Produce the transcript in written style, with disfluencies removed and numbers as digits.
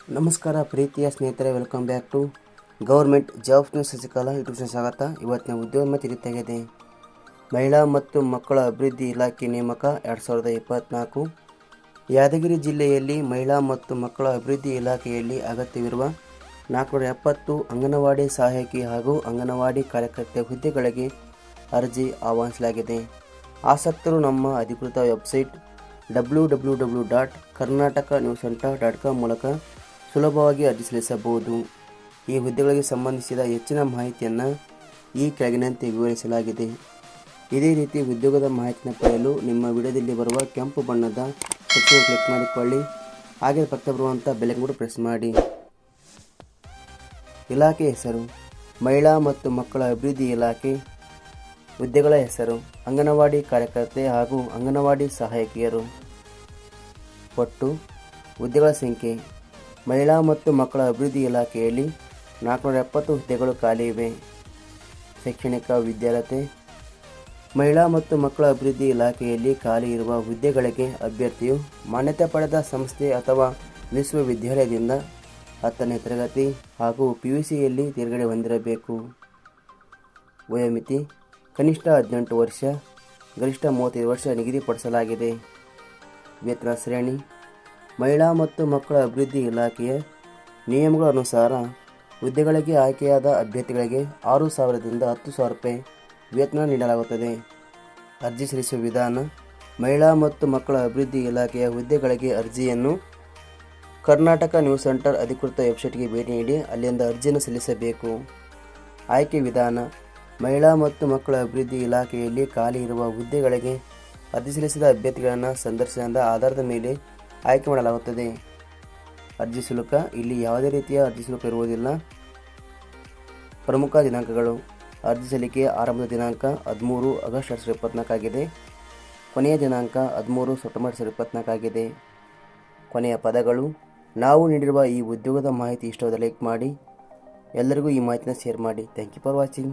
ನಮಸ್ಕಾರ ಪ್ರೀತಿಯ ಸ್ನೇಹಿತರೆ, welcome back to government jobs news Sasikala YouTube ಸ್ವಾಗತ. ಇವತ್ತಿನ ಉದ್ಯೋಗ ತಿಳಿತಾಗಿದೆ. ಮಹಿಳಾ ಮತ್ತು ಮಕ್ಕಳ ಅಭಿವೃದ್ಧಿ ಇಲಾಖೆ ನೇಮಕ 2024. ಯಾದಗಿರಿ ಜಿಲ್ಲೆಯಲ್ಲಿ ಮಹಿಳಾ ಮತ್ತು ಮಕ್ಕಳ ಅಭಿವೃದ್ಧಿ ಇಲಾಖೆಯಲ್ಲಿ ಅಗತ್ಯವಿರುವ 470 ಅಂಗನವಾಡಿ ಸಹಾಯಕಿ ಹಾಗೂ ಅಂಗನವಾಡಿ ಕಾರ್ಯಕರ್ತೆ ಹುದ್ದೆಗಳಿಗೆ ಅರ್ಜಿ ಆಹ್ವಾನಿಸಲಾಗಿದೆ. ಆಸಕ್ತರು ನಮ್ಮ ಅಧಿಕೃತ ವೆಬ್ಸೈಟ್ www.karnataknewscenter.com ಮೂಲಕ ಸುಲಭವಾಗಿ ಅರ್ಜಿ ಸಲ್ಲಿಸಬಹುದು. ಈ ಹುದ್ದೆಗಳಿಗೆ ಸಂಬಂಧಿಸಿದ ಹೆಚ್ಚಿನ ಮಾಹಿತಿಯನ್ನು ಈ ಕೆಳಗಿನಂತೆ ವಿವರಿಸಲಾಗಿದೆ. ಇದೇ ರೀತಿ ಉದ್ಯೋಗದ ಮಾಹಿತಿಯನ್ನು ಪಡೆಯಲು ನಿಮ್ಮ ವಿಡಿಯೋದಲ್ಲಿ ಬರುವ ಕೆಂಪು ಬಣ್ಣದ ಸಬ್ಸ್ಕ್ರೈಬ್ ಕ್ಲಿಕ್ ಮಾಡಿಕೊಳ್ಳಿ. ಹಾಗೆ ಪಕ್ಕ ಬರುವಂಥ ಬೆಲ್ ಐಕಾನ್ ಕೂಡ ಪ್ರೆಸ್ ಮಾಡಿ. ಇಲಾಖೆ ಹೆಸರು ಮಹಿಳಾ ಮತ್ತು ಮಕ್ಕಳ ಅಭಿವೃದ್ಧಿ ಇಲಾಖೆ. ಹುದ್ದೆಗಳ ಹೆಸರು ಅಂಗನವಾಡಿ ಕಾರ್ಯಕರ್ತೆ ಹಾಗೂ ಅಂಗನವಾಡಿ ಸಹಾಯಕಿಯರು. ಒಟ್ಟು ಹುದ್ದೆಗಳ ಸಂಖ್ಯೆ ಮಹಿಳಾ ಮತ್ತು ಮಕ್ಕಳ ಅಭಿವೃದ್ಧಿ ಇಲಾಖೆಯಲ್ಲಿ 470 ಹುದ್ದೆಗಳು ಖಾಲಿ ಇವೆ. ಶೈಕ್ಷಣಿಕ ವಿದ್ಯಾರ್ಹತೆ ಮಹಿಳಾ ಮತ್ತು ಮಕ್ಕಳ ಅಭಿವೃದ್ಧಿ ಇಲಾಖೆಯಲ್ಲಿ ಖಾಲಿ ಇರುವ ಹುದ್ದೆಗಳಿಗೆ ಅಭ್ಯರ್ಥಿಯು ಮಾನ್ಯತೆ ಪಡೆದ ಸಂಸ್ಥೆ ಅಥವಾ ವಿಶ್ವವಿದ್ಯಾಲಯದಿಂದ 10ನೇ ತರಗತಿ ಹಾಗೂ PUCಯಲ್ಲಿ ತೇರ್ಗಡೆ ಹೊಂದಿರಬೇಕು. ವಯೋಮಿತಿ ಕನಿಷ್ಠ 18 ವರ್ಷ, ಗರಿಷ್ಠ 35 ವರ್ಷ ನಿಗದಿಪಡಿಸಲಾಗಿದೆ. ವೇತನ ಶ್ರೇಣಿ ಮಹಿಳಾ ಮತ್ತು ಮಕ್ಕಳ ಅಭಿವೃದ್ಧಿ ಇಲಾಖೆಯ ನಿಯಮಗಳ ಅನುಸಾರ ಹುದ್ದೆಗಳಿಗೆ ಆಯ್ಕೆಯಾದ ಅಭ್ಯರ್ಥಿಗಳಿಗೆ 6,000ದಿಂದ 10,000 ರೂಪಾಯಿ ವೇತನ ನೀಡಲಾಗುತ್ತದೆ. ಅರ್ಜಿ ಸಲ್ಲಿಸುವ ವಿಧಾನ ಮಹಿಳಾ ಮತ್ತು ಮಕ್ಕಳ ಅಭಿವೃದ್ಧಿ ಇಲಾಖೆಯ ಹುದ್ದೆಗಳಿಗೆ ಅರ್ಜಿಯನ್ನು ಕರ್ನಾಟಕ ನ್ಯೂಸ್ ಸೆಂಟರ್ ಅಧಿಕೃತ ವೆಬ್ಸೈಟ್ಗೆ ಭೇಟಿ ನೀಡಿ ಅಲ್ಲಿಂದ ಅರ್ಜಿಯನ್ನು ಸಲ್ಲಿಸಬೇಕು. ಆಯ್ಕೆ ವಿಧಾನ ಮಹಿಳಾ ಮತ್ತು ಮಕ್ಕಳ ಅಭಿವೃದ್ಧಿ ಇಲಾಖೆಯಲ್ಲಿ ಖಾಲಿ ಇರುವ ಹುದ್ದೆಗಳಿಗೆ ಅರ್ಜಿ ಸಲ್ಲಿಸಿದ ಅಭ್ಯರ್ಥಿಗಳನ್ನು ಸಂದರ್ಶನದ ಆಧಾರದ ಮೇಲೆ ಆಯ್ಕೆ ಮಾಡಲಾಗುತ್ತದೆ. ಅರ್ಜಿ ಶುಲ್ಕ ಇಲ್ಲಿ ಯಾವುದೇ ರೀತಿಯ ಅರ್ಜಿ ಶುಲ್ಕ ಇರುವುದಿಲ್ಲ. ಪ್ರಮುಖ ದಿನಾಂಕಗಳು ಅರ್ಜಿ ಸಲ್ಲಿಕೆ ಆರಂಭದ ದಿನಾಂಕ 13 ಆಗಸ್ಟ್ 2024 ಆಗಿದೆ. ಕೊನೆಯ ದಿನಾಂಕ 13 ಸೆಪ್ಟೆಂಬರ್ 2024 ಆಗಿದೆ. ಕೊನೆಯ ಪದಗಳು ನಾವು ನೀಡಿರುವ ಈ ಉದ್ಯೋಗದ ಮಾಹಿತಿ ಇಷ್ಟವಾದ ಲೈಕ್ ಮಾಡಿ, ಎಲ್ಲರಿಗೂ ಈ ಮಾಹಿತಿನ ಶೇರ್ ಮಾಡಿ. Thank you for watching.